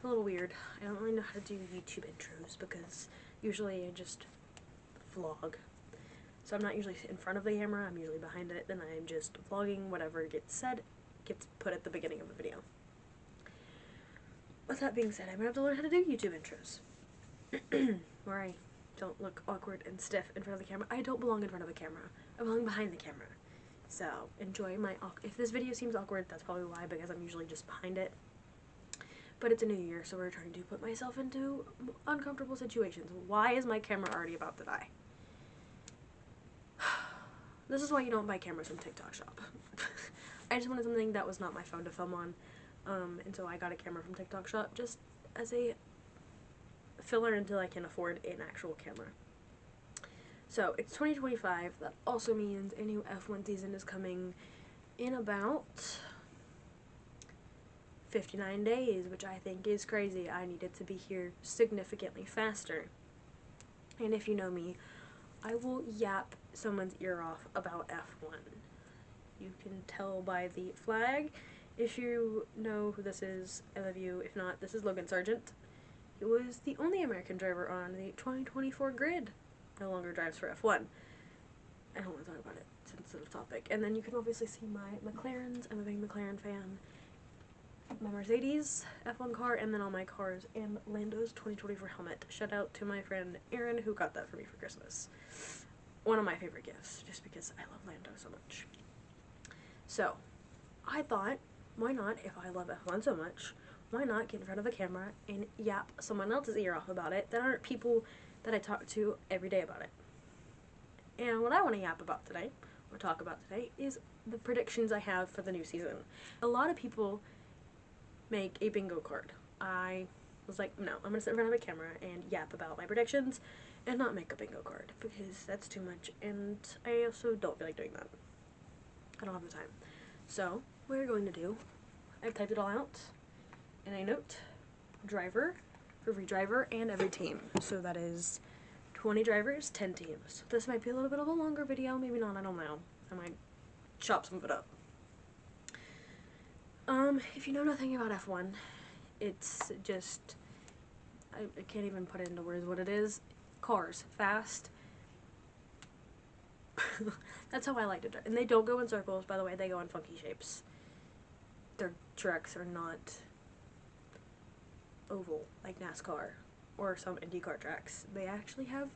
a little weird. I don't really know how to do YouTube intros because usually I just vlog. So I'm not usually in front of the camera, I'm usually behind it, and I'm just vlogging whatever gets said, gets put at the beginning of the video. With that being said, I'm gonna have to learn how to do YouTube intros. Where I don't look awkward and stiff in front of the camera. I don't belong in front of a camera. I belong behind the camera. So enjoy my, if this video seems awkward, that's probably why, because I'm usually just behind it. But it's a new year, so we're trying to put myself into uncomfortable situations. Why is my camera already about to die? This is why you don't buy cameras from TikTok shop. I just wanted something that was not my phone to film on, and so I got a camera from TikTok shop just as a filler until I can afford an actual camera. So it's 2025. That also means a new F1 season is coming in about 59 days, which I think is crazy. I need it to be here significantly faster. And if you know me, I will yap someone's ear off about F1. You can tell by the flag. If you know who this is, I love you. If not, this is Logan Sargent. He was the only American driver on the 2024 grid. No longer drives for F1. I don't want to talk about it. It's a sensitive topic. And then you can obviously see my McLarens. I'm a big McLaren fan. My Mercedes F1 car, and then all my cars, and Lando's 2024 helmet. Shout out to my friend Erin who got that for me for Christmas. One of my favorite gifts, just because I love Lando so much. So, I thought, why not, if I love F1 so much, why not get in front of a camera and yap someone else's ear off about it that aren't people that I talk to every day about it. And what I want to yap about today, or talk about today, is the predictions I have for the new season. A lot of people make a bingo card. I was like, no, I'm gonna sit in front of a camera and yap about my predictions and not make a bingo card because that's too much, and I also don't feel like doing that. I don't have the time. So what we're going to do, I've typed it all out in a note: driver for every driver and every team. So that is 20 drivers, 10 teams. This might be a little bit of a longer video, maybe not, I don't know. I might chop some of it up. If you know nothing about F1, it's just, I can't even put it into words what it is. Cars. Fast. That's how I like to drive. And they don't go in circles, by the way, they go in funky shapes. Their tracks are not oval, like NASCAR, or some IndyCar tracks. They actually have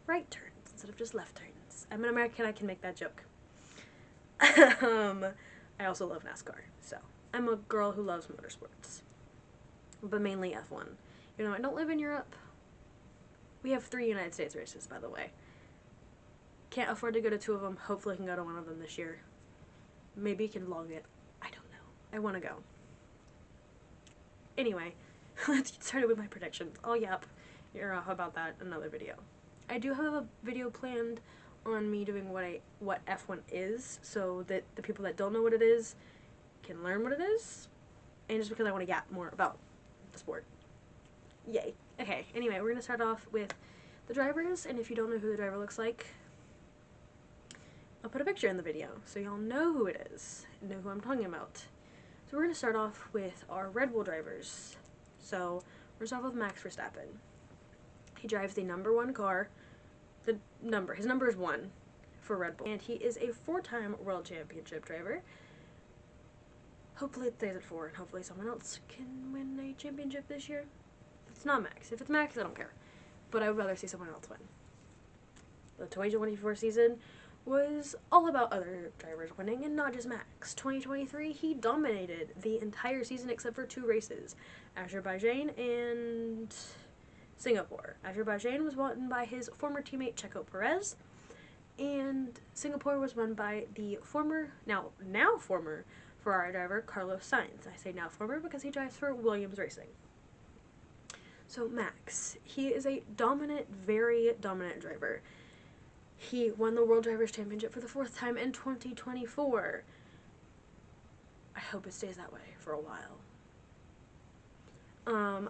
right turns instead of just left turns. I'm an American, I can make that joke. I also love NASCAR, so I'm a girl who loves motorsports, but mainly F1. You know, I don't live in Europe. We have 3 United States races, by the way. Can't afford to go to 2 of them. Hopefully I can go to 1 of them this year. Maybe I can vlog it. I don't know. I want to go. Anyway, let's get started with my predictions. I'll yap ear off about that in another video. I do have a video planned on me doing what F1 is, so that the people that don't know what it is can learn what it is, and just because I want to yap more about the sport. Yay. Okay, anyway, we're going to start off with the drivers, and if you don't know who the driver looks like, I'll put a picture in the video so y'all know who it is, and know who I'm talking about. So we're going to start off with our Red Bull drivers. So we're going to start off with Max Verstappen. He drives the number 1 car. His number is 1 for Red Bull, and he is a 4-time World Championship driver. Hopefully it stays at 4, and hopefully someone else can win a championship this year. If it's not Max. If it's Max, I don't care. But I would rather see someone else win. The 2024 season was all about other drivers winning and not just Max. 2023, he dominated the entire season except for 2 races. Azerbaijan and Singapore. Azerbaijan was won by his former teammate Checo Perez, and Singapore was won by the now former Ferrari driver Carlos Sainz. I say now former because he drives for Williams Racing. So Max, he is a dominant, very dominant driver. He won the World Drivers' Championship for the 4th time in 2024. I hope it stays that way for a while.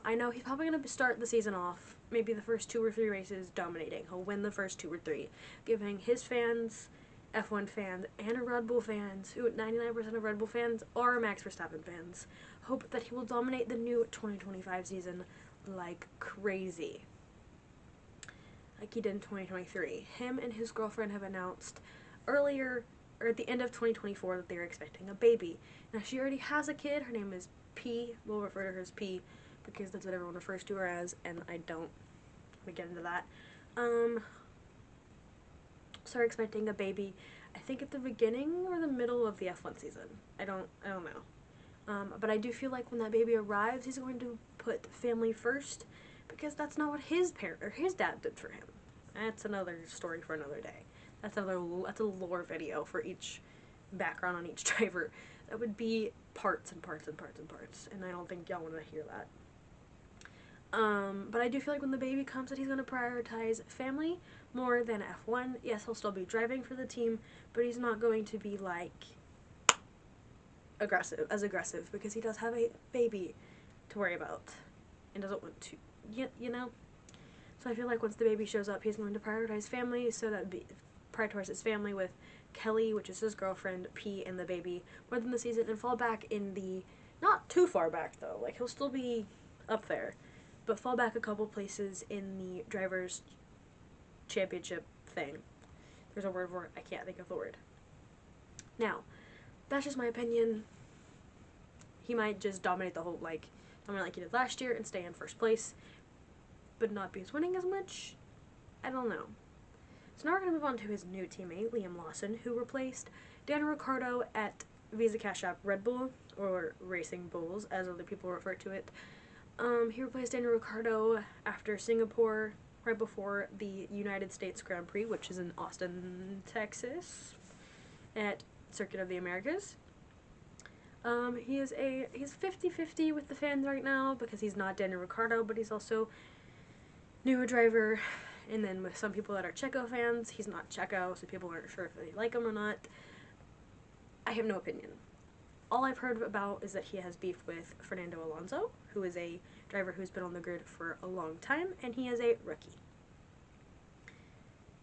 I know he's probably going to start the season off, maybe the first 2 or 3 races dominating. He'll win the first 2 or 3, giving his fans F1 fans and Red Bull fans, who 99% of Red Bull fans are Max Verstappen fans, hope that he will dominate the new 2025 season like crazy. Like he did in 2023. Him and his girlfriend have announced earlier, or at the end of 2024, that they're expecting a baby. Now, she already has a kid. Her name is P. We'll refer to her as P because that's what everyone refers to her as, and I don't want to get into that. So they're expecting a baby, I think at the beginning or the middle of the F1 season. I don't know. But I do feel like when that baby arrives, he's going to put family first, because that's not what his dad did for him. That's another story for another day. That's a lore video for each background on each driver. That would be parts and parts and parts and parts, and I don't think y'all want to hear that. But I do feel like when the baby comes that he's going to prioritize family more than F1. Yes, he'll still be driving for the team, but he's not going to be like aggressive because he does have a baby to worry about and doesn't want to, you know? So I feel like once the baby shows up, he's going to prioritize family, so that prioritize his family with Kelly, which is his girlfriend, P, and the baby more than the season, and fall back in the, not too far back though, like he'll still be up there, but fall back a couple places in the drivers' championship thing. There's a word for it, I can't think of the word. Now, that's just my opinion. He might just dominate the whole, like he did last year and stay in first place, but not be as winning as much. I don't know. So now we're going to move on to his new teammate, Liam Lawson, who replaced Daniel Ricciardo at Visa Cash App Red Bull, or Racing Bulls, as other people refer to it. He replaced Daniel Ricciardo after Singapore, right before the United States Grand Prix, which is in Austin, Texas, at Circuit of the Americas. He's 50-50 with the fans right now because he's not Daniel Ricciardo, but he's also newer driver. And then with some people that are Checo fans, he's not Checo, so people aren't sure if they like him or not. I have no opinion. All I've heard about is that he has beef with Fernando Alonso, who is a driver who's been on the grid for a long time, and he is a rookie.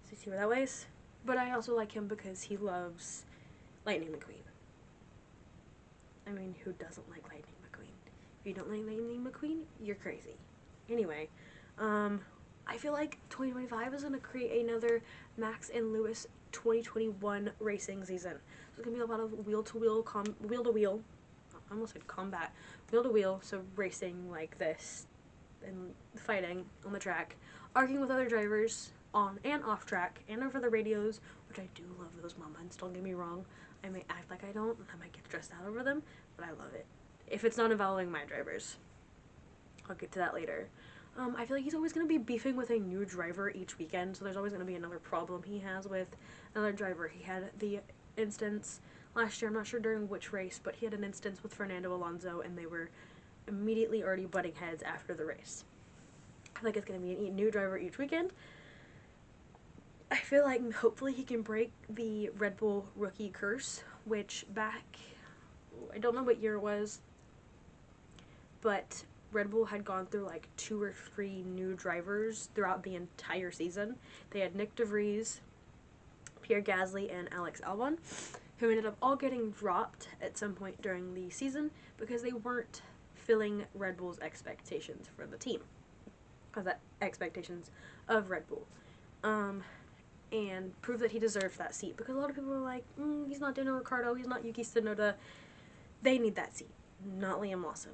So you see where that weighs? But I also like him because he loves Lightning McQueen. I mean, who doesn't like Lightning McQueen? If you don't like Lightning McQueen, you're crazy. Anyway, I feel like 2025 is going to create another Max and Lewis 2021 racing season. So it's going to be a lot of wheel-to-wheel, I almost said combat, wheel-to-wheel, so racing like this, and fighting on the track, arguing with other drivers on and off track, and over the radios, which I do love those moments, don't get me wrong. I may act like I don't, and I might get stressed out over them, but I love it. If it's not involving my drivers. I'll get to that later. I feel like he's always going to be beefing with a new driver each weekend, so there's always going to be another problem he has with another driver. He had the instance last year, I'm not sure during which race, but he had an instance with Fernando Alonso, and they were immediately already butting heads after the race. I feel like it's going to be a new driver each weekend. I feel like hopefully he can break the Red Bull rookie curse, which back, I don't know what year it was, but Red Bull had gone through like 2 or 3 new drivers throughout the entire season. They had Nick DeVries, Pierre Gasly, and Alex Albon, who ended up all getting dropped at some point during the season because they weren't filling Red Bull's expectations for the team, or the expectations of Red Bull, and proved that he deserved that seat, because a lot of people were like, he's not Daniel Ricciardo, he's not Yuki Tsunoda, they need that seat, not Liam Lawson.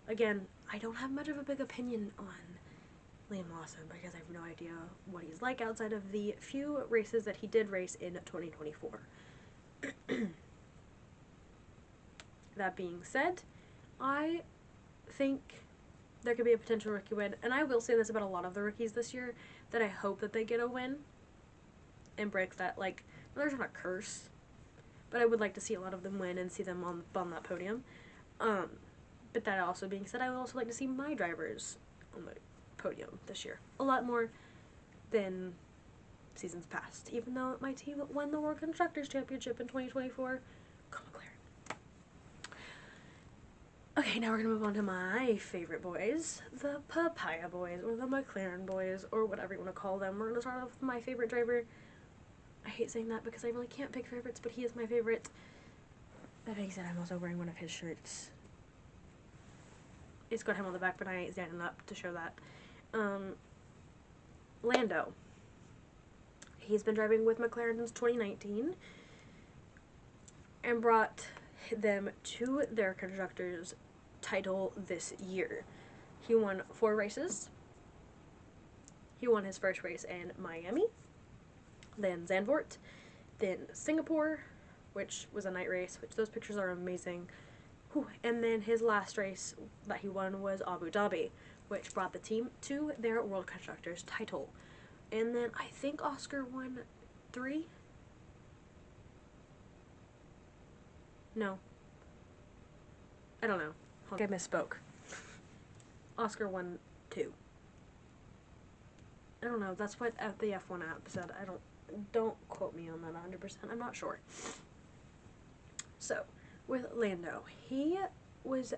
Again, I don't have much of a big opinion on Liam Lawson because I have no idea what he's like outside of the few races that he did race in 2024. That being said, I think there could be a potential rookie win, and I will say this about a lot of the rookies this year, that I hope that they get a win and break that, like, there's not a curse, but I would like to see a lot of them win and see them on that podium. But that also being said, I would also like to see my drivers on the podium this year. A lot more than seasons past. Even though my team won the World Constructors Championship in 2024. Go McLaren. Okay, now we're going to move on to my favorite boys. The Papaya Boys, or the McLaren Boys, or whatever you want to call them. We're going to start off with my favorite driver, I hate saying that because I really can't pick favorites, but he is my favorite. That being said, I'm also wearing one of his shirts. It's got him on the back, but I ain't standing up to show that. Lando. He's been driving with McLaren since 2019 and brought them to their constructors title this year. He won 4 races. He won his first race in Miami, then Zandvoort, then Singapore, which was a night race, which those pictures are amazing. Whew. And then his last race that he won was Abu Dhabi, which brought the team to their World Constructors title. And then I think Oscar won 3? No. I don't know. I misspoke. Oscar won 2. I don't know. That's what the F1 app said. Don't quote me on that 100%. I'm not sure. So, with Lando, he was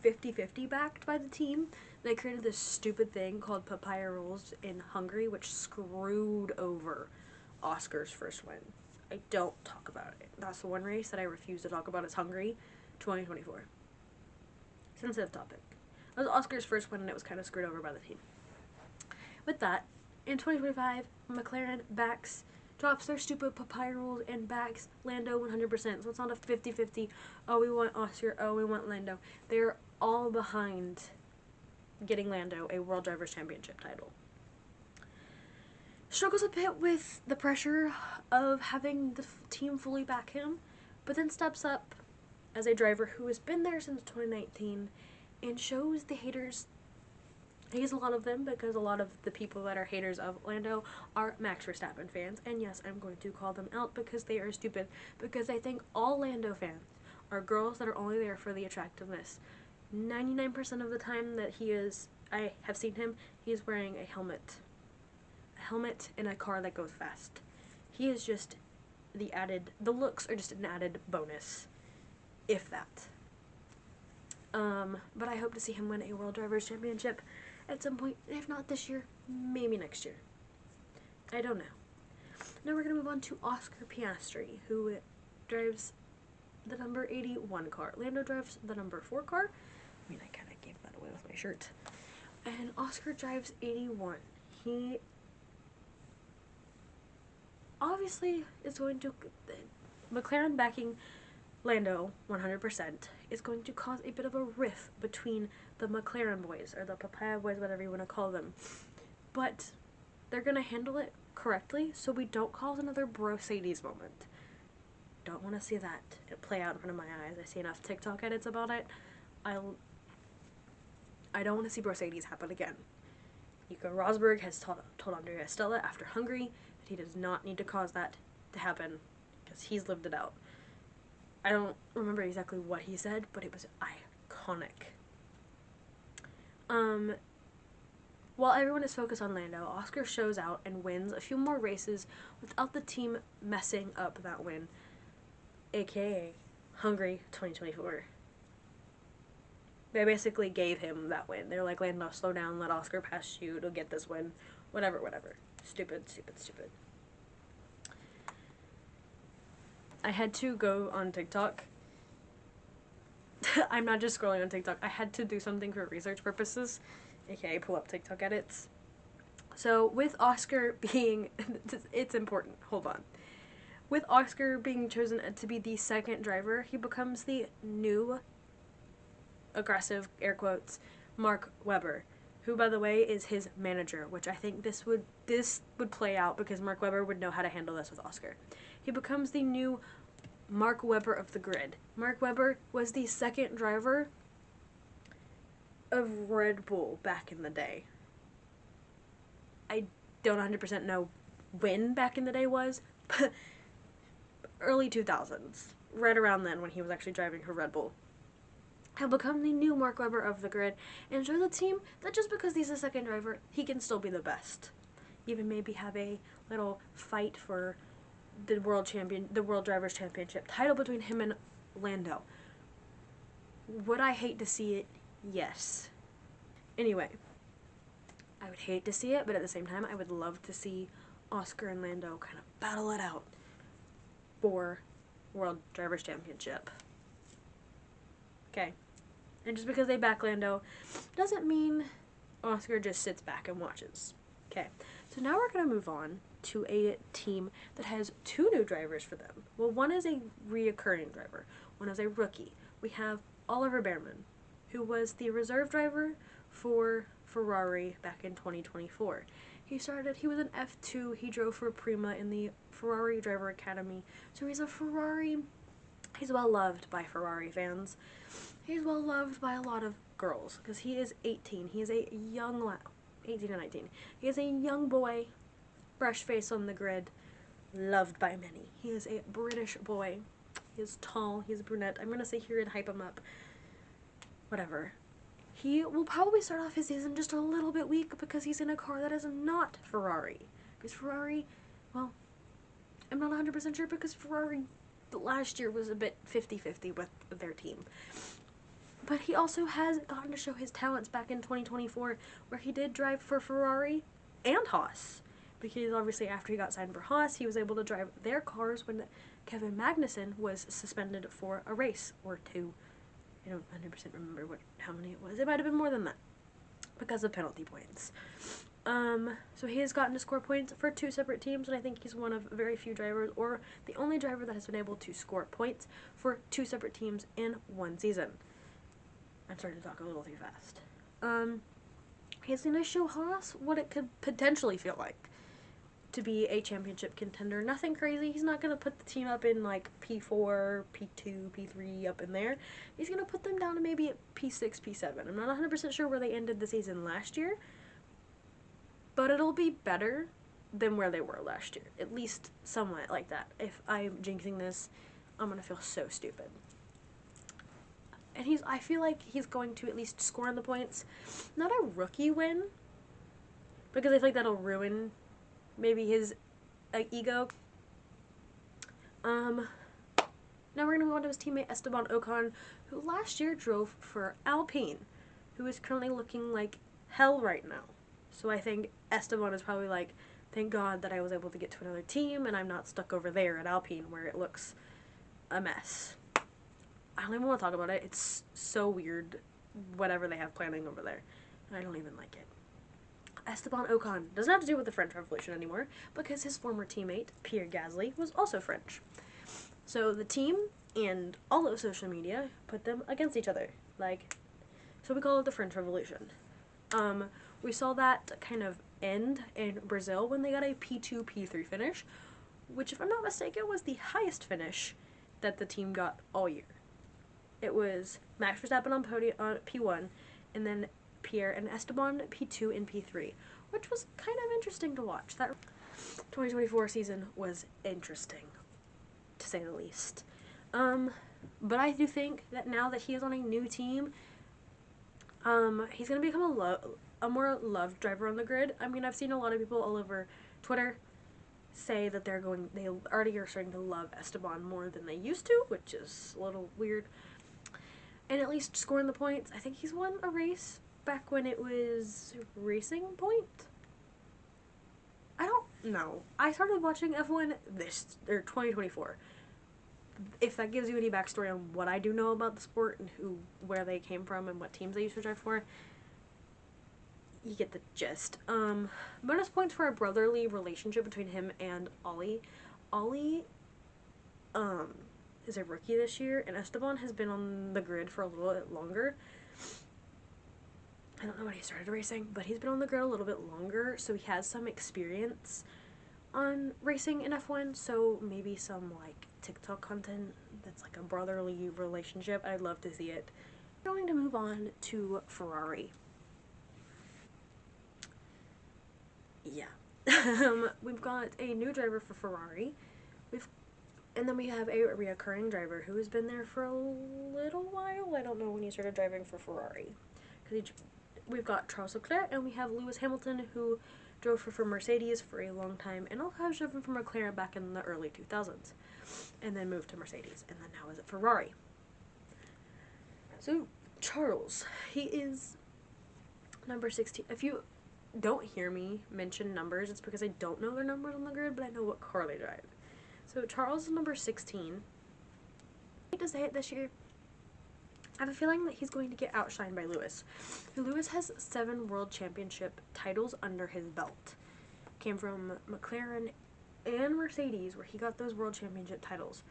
50-50 backed by the team. They created this stupid thing called papaya rules in Hungary, which screwed over Oscar's first win. I don't talk about it. That's the one race that I refuse to talk about is Hungary 2024. Sensitive topic. That was Oscar's first win and it was kind of screwed over by the team. With that, in 2025, McLaren drops their stupid papaya rules and backs Lando 100%. So it's not a 50-50, oh we want Oscar, oh we want Lando. They're all behind getting Lando a World Drivers' Championship title. Struggles a bit with the pressure of having the team fully back him, but then steps up as a driver who has been there since 2019 and shows the haters. He has a lot of them because a lot of the people that are haters of Lando are Max Verstappen fans. And yes, I'm going to call them out because they are stupid. Because I think all Lando fans are girls that are only there for the attractiveness. 99% of the time that I have seen him, he's wearing a helmet. A helmet in a car that goes fast. He is just the looks are just an added bonus. If that. But I hope to see him win a World Drivers' Championship at some point, if not this year, maybe next year. I don't know. Now we're going to move on to Oscar Piastri, who drives the number 81 car. Lando drives the number 4 car. I mean, I kind of gave that away with my shirt. And Oscar drives 81. He obviously is going to... McLaren backing Lando 100% is going to cause a bit of a rift between the McLaren boys, or the papaya boys, whatever you want to call them. But they're going to handle it correctly so we don't cause another Brosades moment. Don't want to see that play out in front of my eyes. I see enough TikTok edits about it. I don't want to see Brosades happen again. Nico Rosberg has told Andrea Stella after Hungary that he does not need to cause that to happen because he's lived it out. I don't remember exactly what he said, but it was iconic. While everyone is focused on Lando, Oscar shows out and wins a few more races without the team messing up that win, aka Hungary 2024. They basically gave him that win. They're like, Lando, slow down, let Oscar pass you to get this win. Whatever. Stupid. I had to go on TikTok. I'm not just scrolling on TikTok. I had to do something for research purposes, aka pull up TikTok edits. So with Oscar being, it's important, hold on. With Oscar being chosen to be the second driver, he becomes the new aggressive, air quotes, Mark Webber, who by the way is his manager, which I think this would play out because Mark Webber would know how to handle this with Oscar. He becomes the new Mark Webber of the grid. Mark Webber was the second driver of Red Bull back in the day. I don't 100% know when back in the day was, but early 2000s, right around then when he was actually driving for Red Bull. He'll become the new Mark Webber of the grid and show the team that just because he's a second driver, he can still be the best. Even maybe have a little fight for the World Drivers' Championship title between him and Lando. Would I hate to see it? Yes. Anyway, I would hate to see it, but at the same time, I would love to see Oscar and Lando kind of battle it out for World Drivers' Championship. Okay. And just because they back Lando doesn't mean Oscar just sits back and watches. Okay. So now we're going to move on to a team that has 2 new drivers for them. Well, one is a reoccurring driver. One is a rookie. We have Oliver Behrman, who was the reserve driver for Ferrari back in 2024. He was an F2, he drove for Prima in the Ferrari Driver Academy. So he's well loved by Ferrari fans. He's well loved by a lot of girls, because he is 18. He is a young 18 and 19. He is a young boy, fresh face on the grid, loved by many. He is a British boy. He is tall, he's a brunette. I'm going to sit here and hype him up. Whatever. He will probably start off his season just a little bit weak because he's in a car that is not Ferrari. Because Ferrari, well, I'm not 100% sure, because Ferrari last year was a bit 50-50 with their team. But he also has gotten to show his talents back in 2024, where he did drive for Ferrari and Haas. Because obviously after he got signed for Haas, he was able to drive their cars when Kevin Magnussen was suspended for a race or 2. I don't 100% remember how many it was. It might have been more than that because of penalty points. So he has gotten to score points for 2 separate teams, and I think he's one of very few drivers, or the only driver that has been able to score points for 2 separate teams in 1 season. I'm starting to talk a little too fast. He's going to show Haas what it could potentially feel like to be a championship contender. Nothing crazy. He's not going to put the team up in like P4, P2, P3 up in there. He's going to put them down to maybe at P6, P7. I'm not 100% sure where they ended the season last year, but it'll be better than where they were last year. At least somewhat like that. If I'm jinxing this, I'm going to feel so stupid. And I feel like he's going to at least score on the points. Not a rookie win, because I feel like that'll ruin maybe his ego. Now we're going to move on to his teammate Esteban Ocon, who last year drove for Alpine, who is currently looking like hell right now. So I think Esteban is probably like, thank God that I was able to get to another team and I'm not stuck over there at Alpine where it looks a mess. I don't even want to talk about it. It's so weird, whatever they have planning over there. I don't even like it. Esteban Ocon doesn't have to do with the French Revolution anymore because his former teammate, Pierre Gasly, was also French. So the team and all of social media put them against each other. So we call it the French Revolution. We saw that kind of end in Brazil when they got a P2, P3 finish, which, if I'm not mistaken, was the highest finish that the team got all year. It was Max Verstappen on P1, and then Pierre and Esteban P2 and P3, which was kind of interesting to watch. That 2024 season was interesting, to say the least. But I do think that now that he is on a new team, he's going to become a more loved driver on the grid. I mean, I've seen a lot of people all over Twitter say that they already are starting to love Esteban more than they used to, which is a little weird. And at least scoring the points. I think he's won a race back when it was Racing Point. I don't know. I started watching F1 2024. If that gives you any backstory on what I do know about the sport and where they came from and what teams they used to drive for, you get the gist. Bonus points for a brotherly relationship between him and Ollie. Ollie, is a rookie this year, and Esteban has been on the grid for a little bit longer. I don't know when he started racing, but he's been on the grid a little bit longer, so he has some experience on racing in F1, so maybe some, TikTok content that's like a brotherly relationship. I'd love to see it. We're going to move on to Ferrari. Yeah. We've got a new driver for Ferrari. And then we have a reoccurring driver who has been there for a little while. I don't know when he started driving for Ferrari. We've got Charles Leclerc, and we have Lewis Hamilton, who drove for Mercedes for a long time, and also has driven for McLaren back in the early 2000s, and then moved to Mercedes, and then now is at Ferrari. So, Charles, he is number 16. don't hear me mention numbers, it's because I don't know their numbers on the grid, but I know what car they drive. So Charles is number 16. I hate to say it this year, I have a feeling that he's going to get outshined by Lewis. Lewis has 7 World Championship titles under his belt. Came from McLaren and Mercedes, where he got those World Championship titles.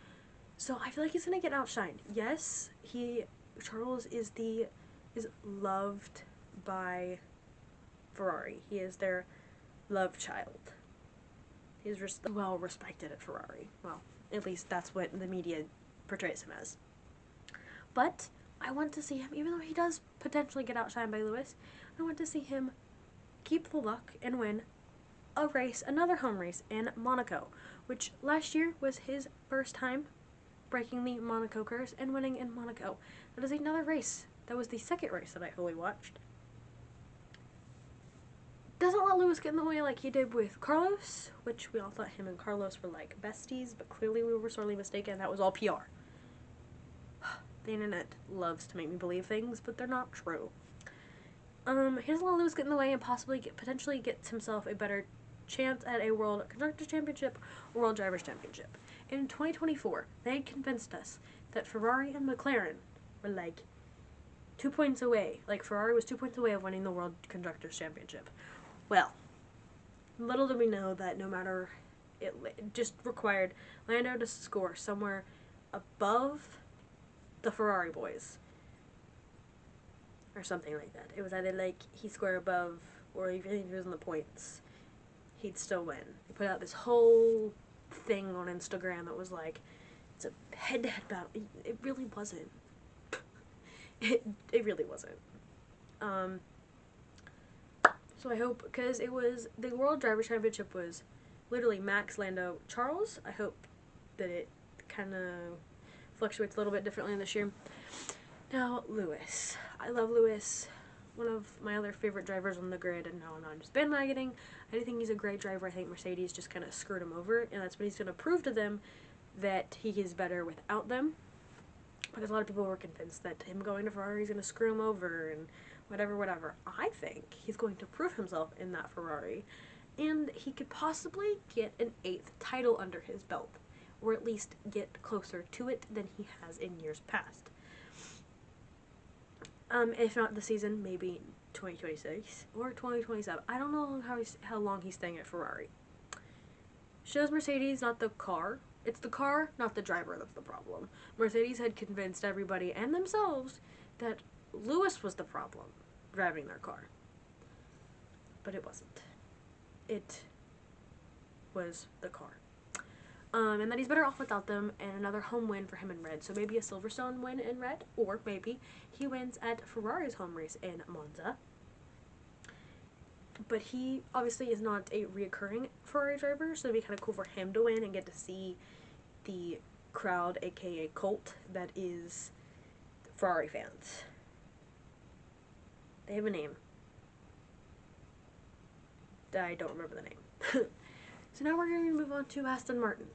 So I feel like he's gonna get outshined. Yes, Charles is loved by Ferrari. He is their love child. He's well respected at Ferrari. Well, at least that's what the media portrays him as. But I want to see him, even though he does potentially get outshined by Lewis, I want to see him keep the luck and win a race, another home race in Monaco, which last year was his first time breaking the Monaco curse and winning in Monaco. That is another race. That was the second race that I fully watched. Doesn't let Lewis get in the way like he did with Carlos, which we all thought him and Carlos were like besties, but clearly we were sorely mistaken. That was all PR. The internet loves to make me believe things, but they're not true. He doesn't let Lewis get in the way and potentially gets himself a better chance at a World Constructors Championship or World Drivers' Championship. In 2024, they had convinced us that Ferrari and McLaren were like 2 points away. Like, Ferrari was 2 points away of winning the World Constructors Championship. Well, little did we know that no matter, it just required Lando to score somewhere above the Ferrari boys. Or something like that. It was either like he scored above, or even if he was in the points, he'd still win. They put out this whole thing on Instagram that was like, it's a head-to-head battle. It really wasn't. It really wasn't. So I hope, because it was, the World Driver Championship was literally Max, Lando, Charles. I hope that it kind of fluctuates a little bit differently this year. Now, Lewis. I love Lewis. One of my other favorite drivers on the grid, and now I'm not just bandwagoning. I do think he's a great driver. I think Mercedes just kind of screwed him over, and that's what he's going to prove to them, that he is better without them. Because a lot of people were convinced that him going to Ferrari is going to screw him over, and whatever. I think he's going to prove himself in that Ferrari, and he could possibly get an 8th title under his belt, or at least get closer to it than he has in years past. If not the season, maybe 2026 or 2027. I don't know how long he's staying at Ferrari. Shows Mercedes, not the car. It's the car, not the driver, that's the problem. Mercedes had convinced everybody and themselves that Lewis was the problem driving their car. But it wasn't. It was the car. And that he's better off without them, and another home win for him in red. So maybe a Silverstone win in red, or maybe he wins at Ferrari's home race in Monza. But he obviously is not a reoccurring Ferrari driver, so it'd be kind of cool for him to win and get to see the crowd, aka cult, that is Ferrari fans. They have a name. I don't remember the name. So now we're going to move on to Aston Martin.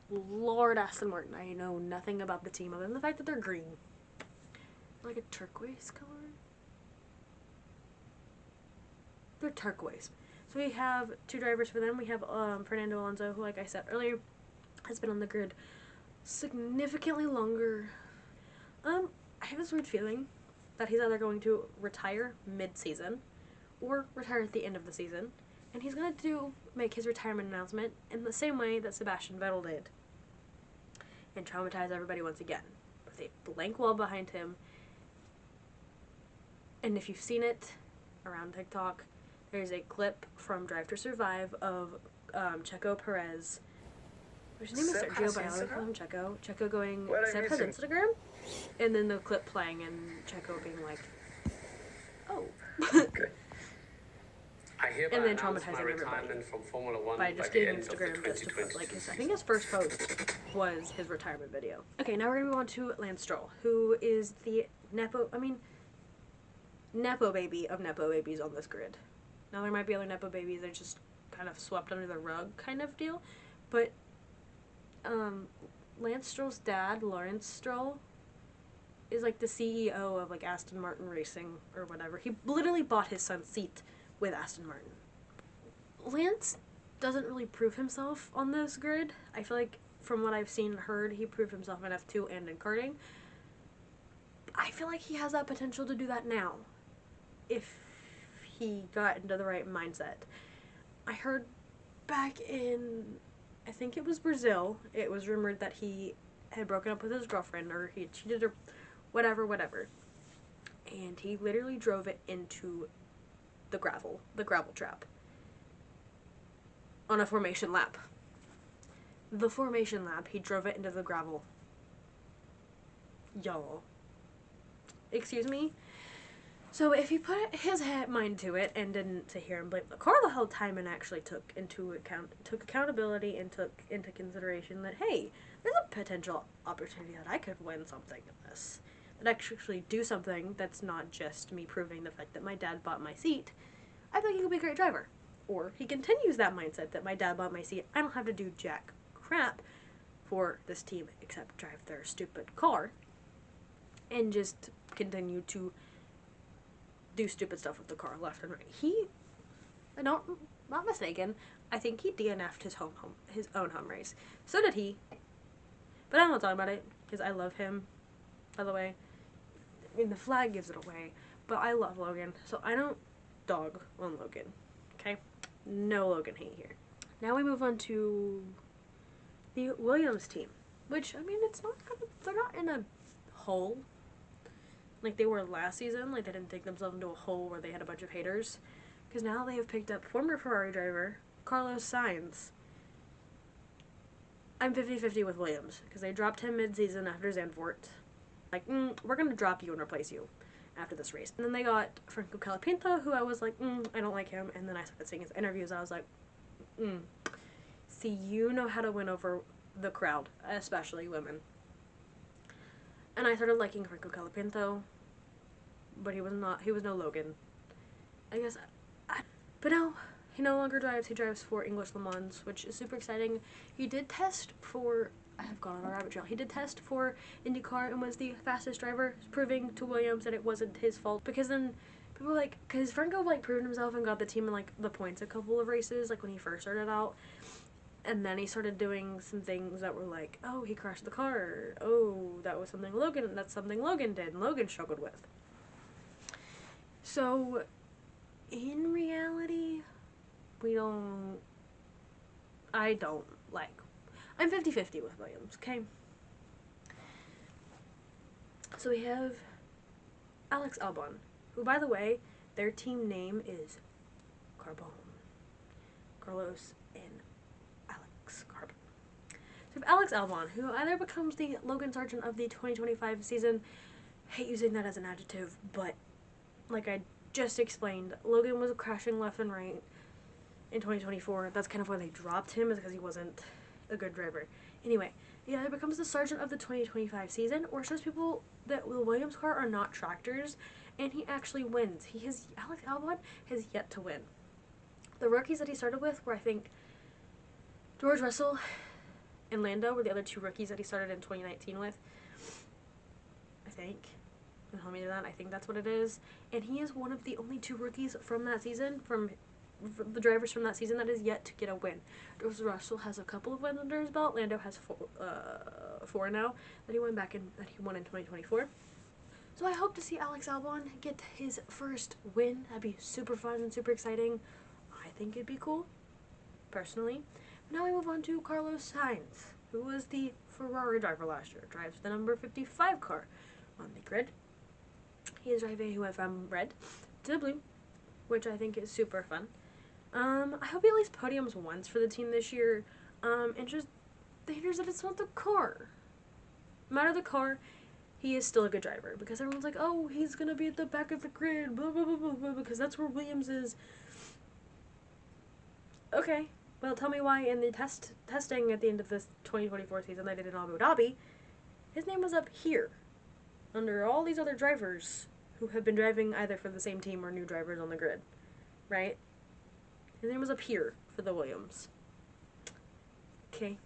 Lord Aston Martin. I know nothing about the team other than the fact that they're green. Like a turquoise color? They're turquoise. So we have 2 drivers for them. We have Fernando Alonso, who, like I said earlier, has been on the grid significantly longer. I have this weird feeling that he's either going to retire mid-season or retire at the end of the season. And he's going to make his retirement announcement in the same way that Sebastian Vettel did. And traumatize everybody once again. With a blank wall behind him. And if you've seen it around TikTok, there's a clip from Drive to Survive of Checo Perez. His name is Sergio, but I always call him Checo. Checo going, Seb has Instagram? And then the clip playing and Checo being like, oh. Okay. And then traumatizing everybody from Formula 1 by just getting Instagram just to put, like, I think his first post was his retirement video. Okay, now we're gonna move on to Lance Stroll, who is the Nepo baby of Nepo babies on this grid. Now there might be other Nepo babies that are just kind of swept under the rug kind of deal, but Lance Stroll's dad, Lawrence Stroll, is like the CEO of like Aston Martin Racing or whatever. He literally bought his son's seat with Aston Martin. Lance doesn't really prove himself on this grid. I feel like from what I've seen and heard, he proved himself in F2 and in karting. I feel like he has that potential to do that now if he got into the right mindset. I heard back in, I think it was Brazil, it was rumored that he had broken up with his girlfriend or he had cheated or whatever. And he literally drove it into the gravel trap on a formation lap. The formation lap, he drove it into the gravel. Y'all. Excuse me? So if he put his mind to it and didn't sit here and blame the car the whole time and actually took accountability and took into consideration that, hey, there's a potential opportunity that I could win something in this. That I actually do something that's not just me proving the fact that my dad bought my seat. I think he could be a great driver. Or he continues that mindset that my dad bought my seat. I don't have to do jack crap for this team except drive their stupid car and just continue to do stupid stuff with the car left and right. He, not mistaken, I think he DNF'd his own home race. So did he. But I'm not talking about it because I love him, by the way. I mean, the flag gives it away, but I love Logan, so I don't dog on Logan. Okay? No Logan hate here. Now we move on to the Williams team, which, I mean, it's not they're not in a hole like they were last season. Like, they didn't dig themselves into a hole where they had a bunch of haters, because now they have picked up former Ferrari driver Carlos Sainz. I'm 50-50 with Williams, because they dropped him mid-season after Zandvoort. Like, we're going to drop you and replace you after this race. And then they got Franco Colapinto, who I was like, I don't like him. And then I started seeing his interviews. I was like, see, you know how to win over the crowd, especially women. And I started liking Franco Colapinto, but he was no Logan. I guess, but no, he no longer drives. He drives for English Le Mans, which is super exciting. He did test for, I have gone on a rabbit trail. He did test for IndyCar and was the fastest driver, proving to Williams that it wasn't his fault. Because then people were like, because Franco like proved himself and got the team in like the points a couple of races, like when he first started out. And then he started doing some things that were like, oh, he crashed the car. Oh, that's something Logan did and Logan struggled with. So, in reality, I don't like, I'm 50-50 with Williams, okay? So we have Alex Albon, who, by the way, their team name is Carbone. Carlos and Carbon. So we have Alex Albon, who either becomes the Logan Sargent of the 2025 season. I hate using that as an adjective, but like I just explained, Logan was crashing left and right in 2024. That's kind of why they dropped him, is because he wasn't a good driver. Anyway, he either becomes the Sargent of the 2025 season, or shows people that the Williams car are not tractors, and he actually wins. Alex Albon has yet to win. The rookies that he started with were, I think, George Russell and Lando were the other two rookies that he started in 2019 with. I think. Don't tell me that. I think that's what it is. And he is one of the only two rookies from that season, from the drivers from that season, that is yet to get a win. George Russell has a couple of wins under his belt. Lando has four now that he won in 2024. So I hope to see Alex Albon get his first win. That'd be super fun and super exciting. I think it'd be cool, personally. Now we move on to Carlos Sainz, who was the Ferrari driver last year. Drives the number 55 car on the grid. He is driving who went from red to blue, which I think is super fun. I hope he at least podiums once for the team this year. And just the haters that it's not the car. No matter the car, he is still a good driver, because everyone's like, oh, he's gonna be at the back of the grid, blah blah blah blah blah, because that's where Williams is. Okay. Well, tell me why in the testing at the end of this 2024 season they did in Abu Dhabi, his name was up here, under all these other drivers who have been driving either for the same team or new drivers on the grid, right? His name was up here for the Williams. Okay.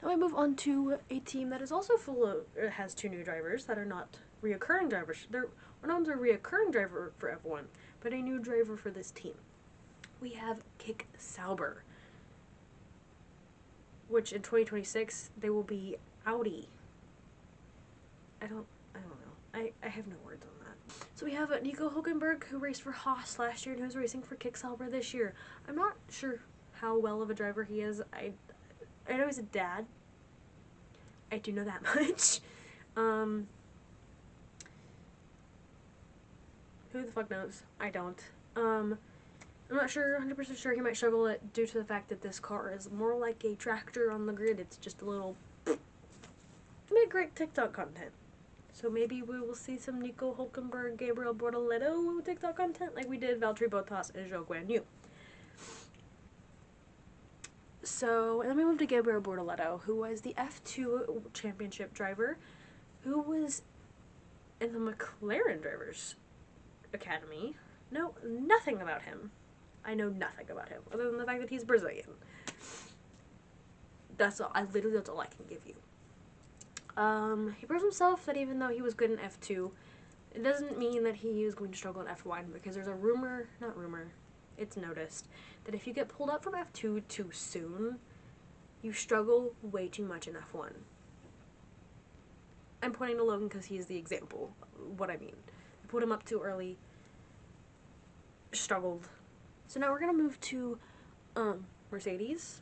Now I move on to a team that is also full of, has two new drivers that are not reoccurring drivers. One of them's a reoccurring driver for F1, but a new driver for this team. We have Kick Sauber, which in 2026 they will be Audi. I don't know. I have no words on that. So we have Nico Hülkenberg, who raced for Haas last year and who's racing for Kick Sauber this year. I'm not sure how well of a driver he is. I know he's a dad. I do know that much. Who the fuck knows? I don't. I'm not sure, 100% sure he might struggle it due to the fact that this car is more like a tractor on the grid. It's just a little... Make great TikTok content. So maybe we will see some Nico Hülkenberg, Gabriel Bortoleto TikTok content like we did Valtteri Bottas and Zhou Guanyu. So, and then we moved to Gabriel Bortoleto, who was the F2 championship driver, who was in the McLaren Drivers Academy. Know nothing about him. I know nothing about him, other than the fact that he's Brazilian. That's all. That's all I can give you. He proves himself that even though he was good in F2, it doesn't mean that he is going to struggle in F1, because there's a it's noticed, that if you get pulled up from F2 too soon, you struggle way too much in F1. I'm pointing to Logan because he's the example of what I mean. I pulled him up too early, struggled. So now we're going to move to Mercedes.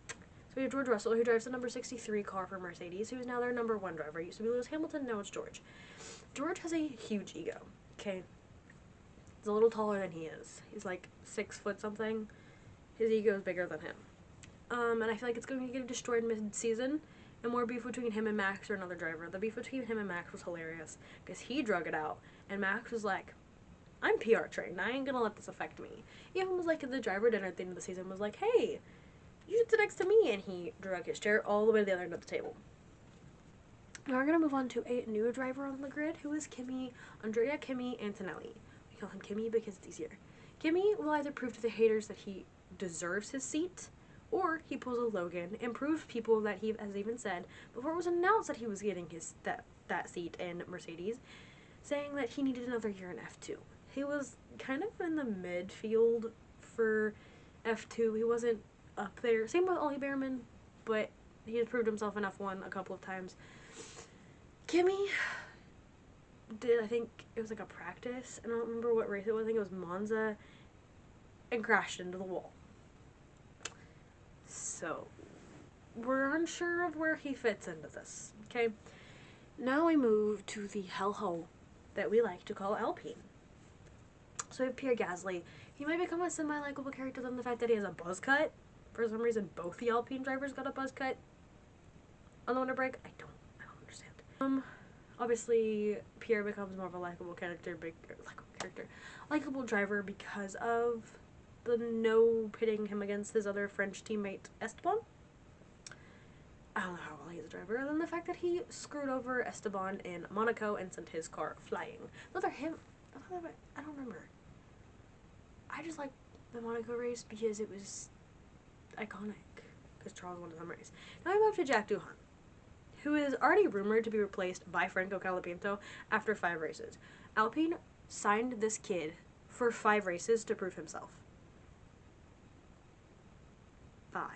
So we have George Russell, who drives the number 63 car for Mercedes, who is now their number 1 driver. It used to be Lewis Hamilton, now it's George. George has a huge ego, okay? He's a little taller than he is. He's like 6 foot something. His ego is bigger than him. And I feel like it's going to get destroyed mid-season, and more beef between him and Max or another driver. The beef between him and Max was hilarious, because he drug it out, and Max was like, I'm PR trained, I ain't gonna let this affect me. Even was like, the driver dinner at the end of the season was like, hey, you should sit next to me, and he drug his chair all the way to the other end of the table. Now we're going to move on to a new driver on the grid, who is Andrea Kimi Antonelli. We call him Kimi because it's easier. Kimi will either prove to the haters that he deserves his seat, or he pulls a Logan and proves people that he has even said, before it was announced that he was getting that seat in Mercedes, saying that he needed another year in F2. He was kind of in the midfield for F2. He wasn't up there. Same with Ollie Behrman, but he has proved himself in F1 a couple of times. Kimi did, I think it was like a practice, I don't remember what race it was, I think it was Monza, and crashed into the wall. So, we're unsure of where he fits into this, okay? Now we move to the hellhole that we like to call Alpine. So we have Pierre Gasly. He might become a semi-likable character than the fact that he has a buzz cut. For some reason, both the Alpine drivers got a buzz cut on the winter break. I don't understand. Obviously, Pierre becomes more of a likable driver because of the no pitting him against his other French teammate Esteban. I don't know how well he's a driver, other than the fact that he screwed over Esteban in Monaco and sent his car flying. I don't remember. I just like the Monaco race because it was iconic, because Charles won some race. Now we move to Jack Doohan, who is already rumored to be replaced by Franco Colapinto after 5 races. Alpine signed this kid for 5 races to prove himself. 5.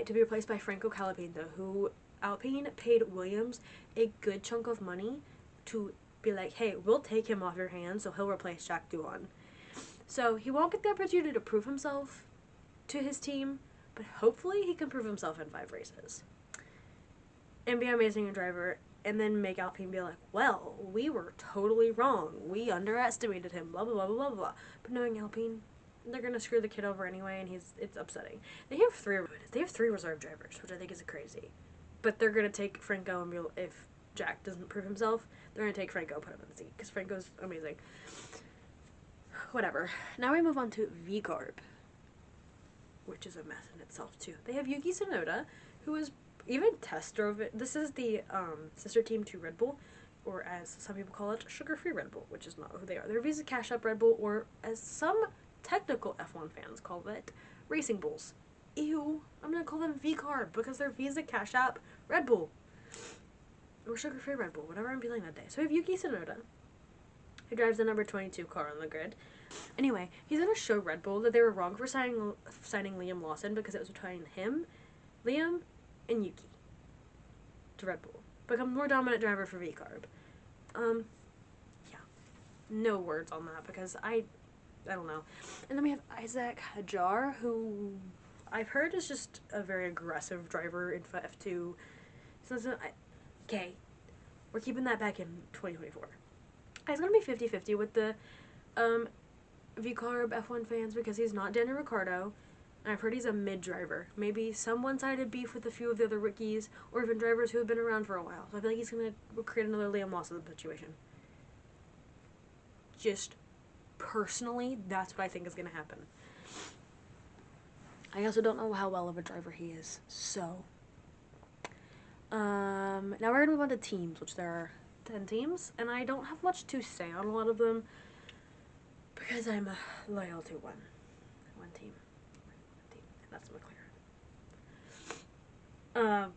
To be replaced by Franco Colapinto, who Alpine paid Williams a good chunk of money to be like, hey, we'll take him off your hands, so he'll replace Jack Doohan. So he won't get the opportunity to prove himself to his team, but hopefully he can prove himself in 5 races and be an amazing driver, and then make Alpine be like, well, we were totally wrong, we underestimated him, blah blah blah blah blah. But knowing Alpine, they're gonna screw the kid over anyway, and it's upsetting. They have 3 reserve drivers, which I think is crazy, but they're gonna take Franco, and if Jack doesn't prove himself, they're gonna take Franco, put him in the seat, because Franco's amazing. Whatever. Now we move on to V-Corp, which is a mess in itself too. They have Yuki Tsunoda, who is even test drove it. This is the sister team to Red Bull, or as some people call it, sugar-free Red Bull, which is not who they are. They're Visa Cash App Red Bull, or as some technical F1 fans call it, Racing Bulls. Ew. I'm gonna call them V-Carb because they're Visa Cash App Red Bull. Or sugar-free Red Bull, whatever I'm feeling that day. So we have Yuki Tsunoda, who drives the number 22 car on the grid. Anyway, he's gonna show Red Bull that they were wrong for signing Liam Lawson because it was between him, Liam, and Yuki to Red Bull. Become more dominant driver for V-Carb. Yeah. No words on that because I don't know. And then we have Isaac Hajar, who I've heard is just a very aggressive driver in F2. Okay, we're keeping that back in 2024. It's going to be 50-50 with the V-Carb F1 fans because he's not Daniel Ricciardo. And I've heard he's a mid-driver. Maybe some one-sided beef with a few of the other rookies or even drivers who have been around for a while. So I feel like he's going to create another Liam Lawson situation. Just personally, that's what I think is going to happen. I also don't know how well of a driver he is. So, now we're going to move on to teams, which there are 10 teams. And I don't have much to say on a lot of them because I'm loyal to one team. And that's McLaren.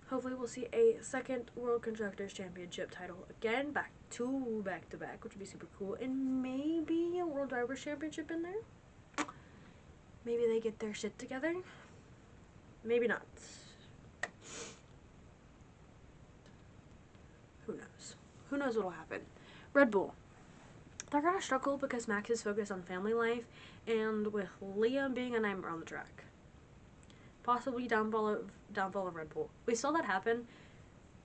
Hopefully we'll see a second World Constructors Championship title again, back to back, which would be super cool. And maybe a World Drivers' Championship in there. Maybe they get their shit together. Maybe not. Who knows? Who knows what'll happen? Red Bull. They're gonna struggle because Max is focused on family life, and with Liam being a nightmare on the track. Possibly downfall of Red Bull. We saw that happen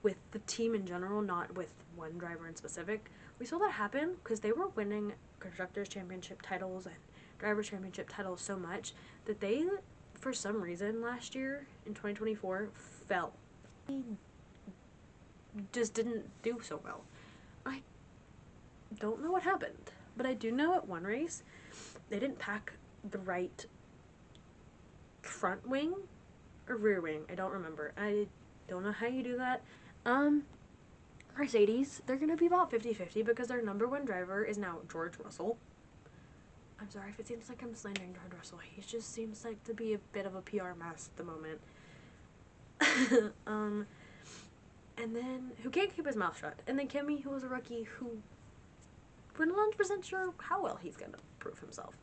with the team in general, not with one driver in specific. We saw that happen because they were winning Constructors' Championship titles and Drivers' Championship titles so much that they, for some reason last year in 2024, fell. They just didn't do so well. I don't know what happened, but I do know at one race they didn't pack the right front wing or rear wing. I don't remember. I don't know how you do that. Mercedes, they're going to be about 50-50 because their number one driver is now George Russell. I'm sorry if it seems like I'm slandering George Russell. He just seems like to be a bit of a PR mess at the moment. And then, who can't keep his mouth shut. And then Kimi, who was a rookie, who we're not 100% sure how well he's going to prove himself.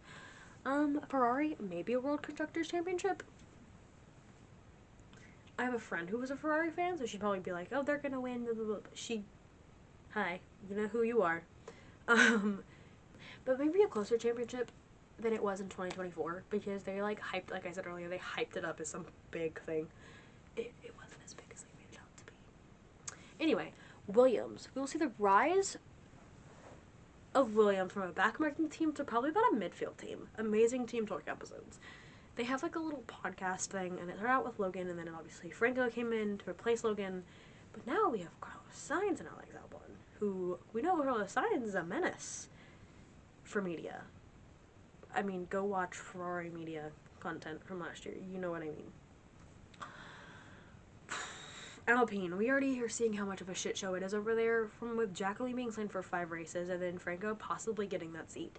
Ferrari, maybe a World Constructors Championship. I have a friend who was a Ferrari fan, so she'd probably be like, oh, they're going to win, blah, blah, blah. But hi, you know who you are. But maybe a closer championship than it was in 2024, because they, like I said earlier, they hyped it up as some big thing. It wasn't as big as they made it out to be. Anyway, Williams. We will see the rise of Williams from a backmarking team to probably about a midfield team. Amazing Team Torque episodes. They have like a little podcast thing, and it started out with Logan, and then obviously Franco came in to replace Logan. But now we have Carlos Sainz and Alex Albon, who we know Carlos Sainz is a menace for media. I mean, go watch Ferrari media content from last year. You know what I mean. Alpine, we already are seeing how much of a shit show it is over there, from with Jacqueline being signed for 5 races and then Franco possibly getting that seat.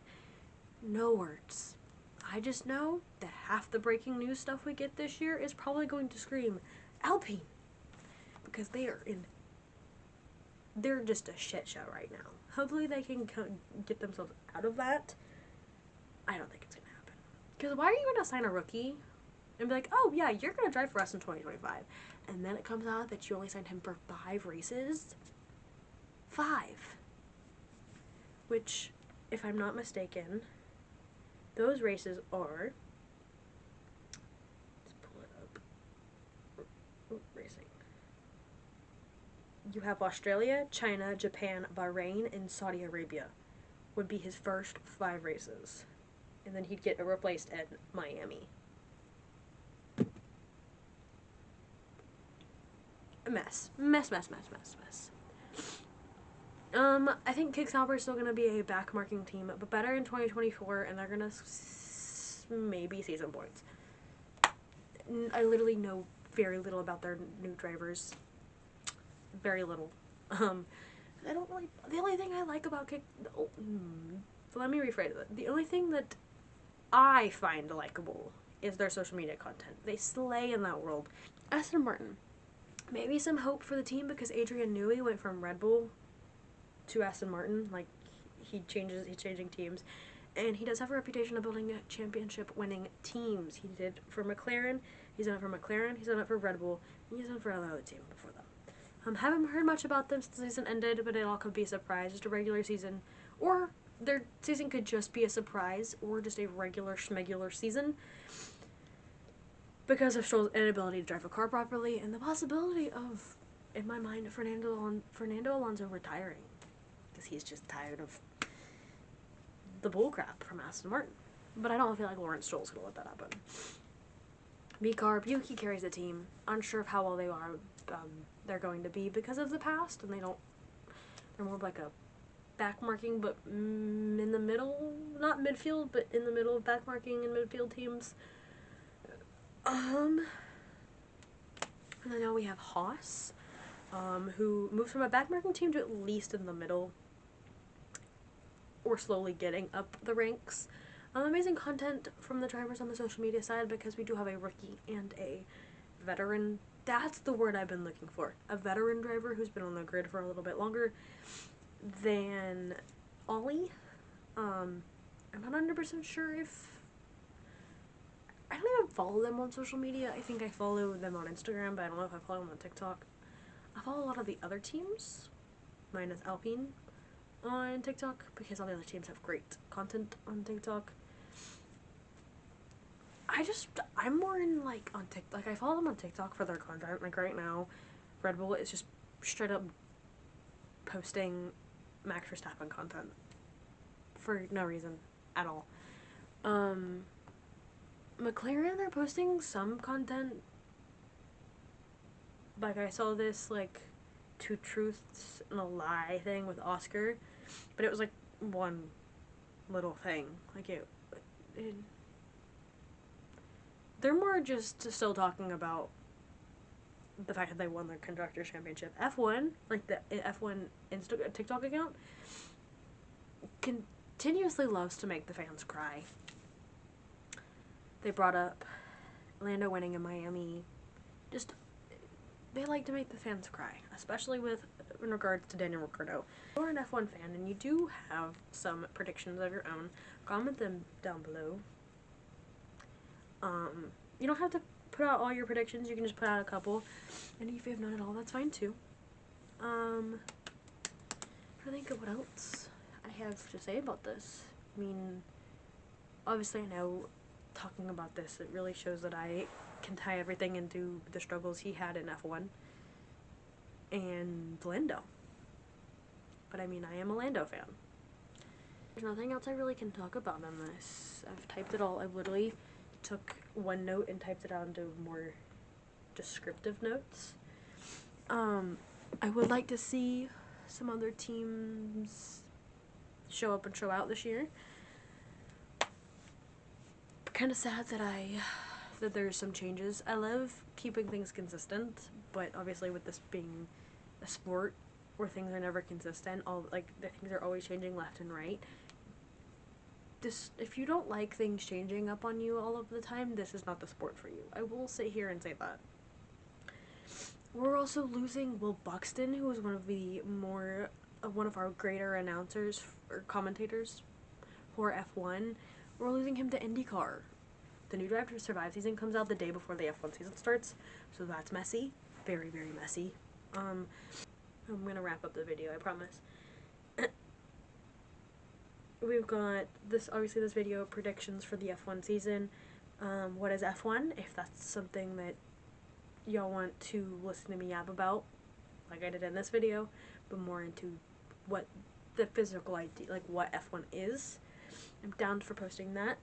No words. I just know that half the breaking news stuff we get this year is probably going to scream Alpine, because they're just a shit show right now. Hopefully they can get themselves out of that. I don't think it's going to happen. Because why are you going to sign a rookie and be like, oh yeah, you're going to drive for us in 2025. And then it comes out that you only signed him for 5 races? 5. Which, if I'm not mistaken, those races are, let's pull it up, racing. You have Australia, China, Japan, Bahrain, and Saudi Arabia would be his first 5 races. And then he'd get replaced at Miami. A mess. Mess. I think Kick Sauber is still going to be a backmarking team, but better in 2024, and they're going to maybe see some points. I literally know very little about their new drivers. Very little. I don't really, the only thing I like about so let me rephrase it. The only thing that I find likable is their social media content. They slay in that world. Aston Martin. Maybe some hope for the team because Adrian Newey went from Red Bull to Aston Martin. Like, he's changing teams. And he does have a reputation of building championship-winning teams. He did for McLaren. He's done it for McLaren. He's done it for Red Bull. And he's done it for another team before them. Haven't heard much about them since the season ended, but it all could be a surprise. Just a regular season. Or their season could just be a surprise. Or just a regular schmegular season. Because of Stroll's inability to drive a car properly. And the possibility of, in my mind, Fernando Alonso retiring. Because he's just tired of the bullcrap from Aston Martin. But I don't feel like Lawrence Stroll's going to let that happen. B-Carb, Yuki carries the team. Unsure of how well they're going to be because of the past. And they're more of like a backmarking, but in the middle, not midfield, but in the middle of backmarking and midfield teams. And then now we have Haas, who moves from a backmarking team to at least in the middle. We're slowly getting up the ranks. Amazing content from the drivers on the social media side because we do have a rookie and a veteran. That's the word I've been looking for. A veteran driver who's been on the grid for a little bit longer than Ollie. I'm not 100% sure if... I don't even follow them on social media. I think I follow them on Instagram, but I don't know if I follow them on TikTok. I follow a lot of the other teams, minus Alpine, on TikTok because all the other teams have great content on TikTok. I'm more in like on TikTok. Like I follow them on TikTok for their content. Like right now, Red Bull is just straight up posting Max Verstappen content for no reason at all. McLaren, they're posting some content. Like I saw this like 2 truths and a lie thing with Oscar, but it was like one little thing. Like they're more just still talking about the fact that they won the Constructors' Championship. F1, like the F1 TikTok account, continuously loves to make the fans cry. They brought up Lando winning in Miami. They like to make the fans cry, especially in regards to Daniel Ricciardo. If you're an F1 fan and you do have some predictions of your own, comment them down below. You don't have to put out all your predictions, you can just put out a couple. And if you have none at all, that's fine too. I think of what else I have to say about this. I mean, obviously I know talking about this, it really shows that I can tie everything into the struggles he had in F1 and Lando. But I mean, I am a Lando fan. There's nothing else I really can talk about on this. I've typed it all. I literally took one note and typed it out into more descriptive notes. I would like to see some other teams show up and show out this year. Kind of sad that there's some changes. I love keeping things consistent, but obviously with this being a sport where things are never consistent, the things are always changing left and right. If you don't like things changing up on you all of the time, this is not the sport for you. I will sit here and say that. We're also losing Will Buxton, who was one of our greater announcers or commentators for F1. We're losing him to IndyCar. The new Drive to Survive season comes out the day before the F1 season starts, so that's messy. Very, very messy. I'm gonna wrap up the video, I promise. We've got this video predictions for the F1 season. What is F1? If that's something that y'all want to listen to me yap about, like I did in this video, but more into what the physical idea, like what F1 is. I'm down for posting that.